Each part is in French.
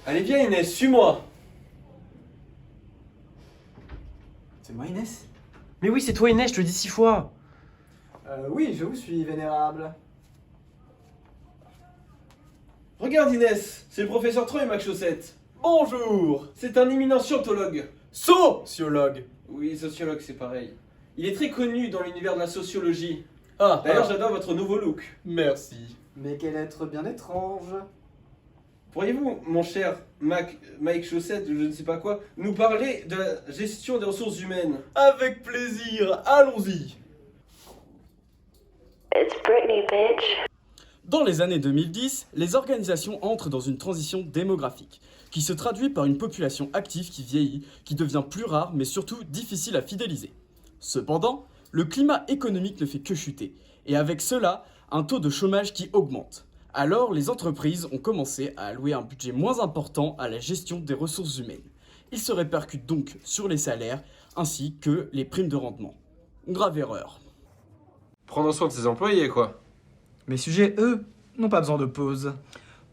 Allez viens Inès, suis-moi. C'est moi Inès? Mais oui, c'est toi Inès, je te le dis 6 fois. Oui, je vous suis, vénérable. Regarde Inès, c'est le professeur Troy Mac Chaussette. Bonjour! C'est un éminent scientologue. Sociologue. Oui, sociologue, c'est pareil. Il est très connu dans l'univers de la sociologie. Ah, D'ailleurs, j'adore votre nouveau look. merci. Mais quel être bien étrange. Pourriez-vous, mon cher Mike Chaussette, ou je ne sais pas quoi, nous parler de la gestion des ressources humaines? Avec plaisir, allons-y. It's Britney, bitch. Dans les années 2010, les organisations entrent dans une transition démographique, qui se traduit par une population active qui vieillit, qui devient plus rare mais surtout difficile à fidéliser. Cependant, le climat économique ne fait que chuter, et avec cela, un taux de chômage qui augmente. Alors, les entreprises ont commencé à allouer un budget moins important à la gestion des ressources humaines. Il se répercute donc sur les salaires ainsi que les primes de rendement. Grave erreur. Prendre soin de ses employés, quoi. Mes sujets, eux, n'ont pas besoin de pause.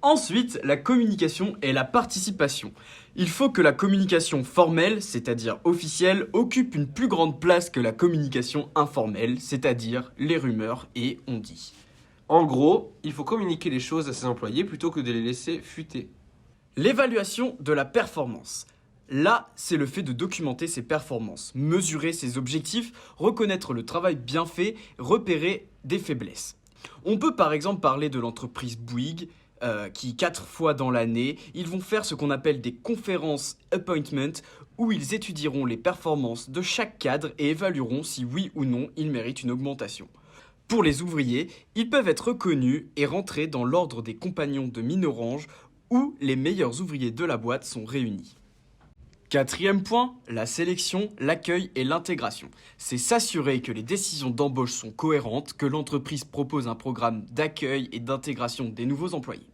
Ensuite, la communication et la participation. Il faut que la communication formelle, c'est-à-dire officielle, occupe une plus grande place que la communication informelle, c'est-à-dire les rumeurs et on dit. En gros, il faut communiquer les choses à ses employés plutôt que de les laisser fuiter. L'évaluation de la performance. Là, c'est le fait de documenter ses performances, mesurer ses objectifs, reconnaître le travail bien fait, repérer des faiblesses. On peut par exemple parler de l'entreprise Bouygues, qui 4 fois dans l'année, ils vont faire ce qu'on appelle des conférences appointment, où ils étudieront les performances de chaque cadre et évalueront si oui ou non ils méritent une augmentation. Pour les ouvriers, ils peuvent être reconnus et rentrer dans l'ordre des compagnons de mine orange, où les meilleurs ouvriers de la boîte sont réunis. Quatrième point, la sélection, l'accueil et l'intégration. C'est s'assurer que les décisions d'embauche sont cohérentes, que l'entreprise propose un programme d'accueil et d'intégration des nouveaux employés.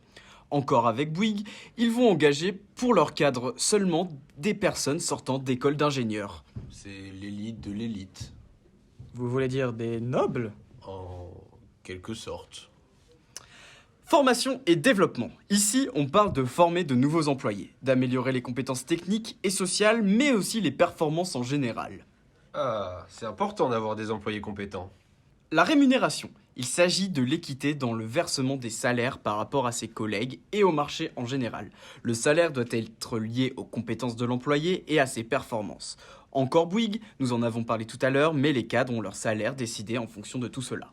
Encore avec Bouygues, ils vont engager pour leur cadre seulement des personnes sortant d'écoles d'ingénieurs. C'est l'élite de l'élite, Vous voulez dire des nobles? en quelque sorte. Formation et développement. Ici, on parle de former de nouveaux employés, d'améliorer les compétences techniques et sociales, mais aussi les performances en général. Ah, c'est important d'avoir des employés compétents. La rémunération. Il s'agit de l'équité dans le versement des salaires par rapport à ses collègues et au marché en général. Le salaire doit être lié aux compétences de l'employé et à ses performances. Encore Bouygues, nous en avons parlé tout à l'heure, mais les cadres ont leur salaire décidé en fonction de tout cela.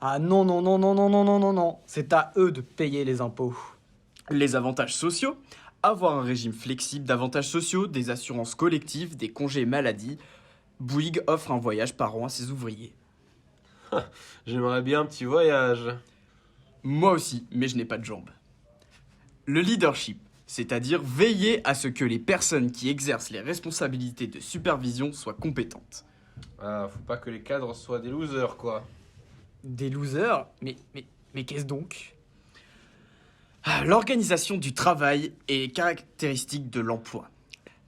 Ah non, non, non, non, non, non, non, non, non. C'est à eux de payer les impôts. Les avantages sociaux. Avoir un régime flexible d'avantages sociaux, des assurances collectives, des congés maladie. Bouygues offre un voyage par an à ses ouvriers. J'aimerais bien un petit voyage. Moi aussi, mais je n'ai pas de jambes. Le leadership, c'est-à-dire veiller à ce que les personnes qui exercent les responsabilités de supervision soient compétentes. Ah, faut pas que les cadres soient des losers, quoi. Des losers? Mais qu'est-ce donc? L'organisation du travail est caractéristique de l'emploi.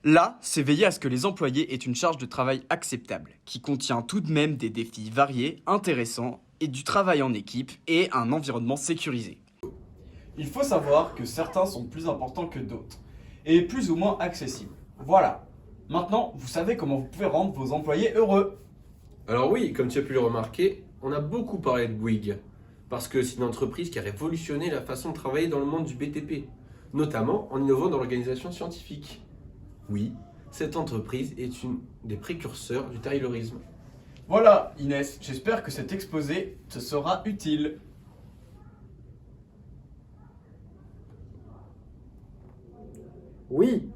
Là, c'est veiller à ce que les employés aient une charge de travail acceptable, qui contient tout de même des défis variés, intéressants, et du travail en équipe et un environnement sécurisé. Il faut savoir que certains sont plus importants que d'autres, et plus ou moins accessibles. Voilà. Maintenant, vous savez comment vous pouvez rendre vos employés heureux. Alors oui, comme tu as pu le remarquer, on a beaucoup parlé de Bouygues, parce que c'est une entreprise qui a révolutionné la façon de travailler dans le monde du BTP, notamment en innovant dans l'organisation scientifique. Oui, cette entreprise est une des précurseurs du taylorisme. Voilà, Inès, j'espère que cet exposé te sera utile. Oui,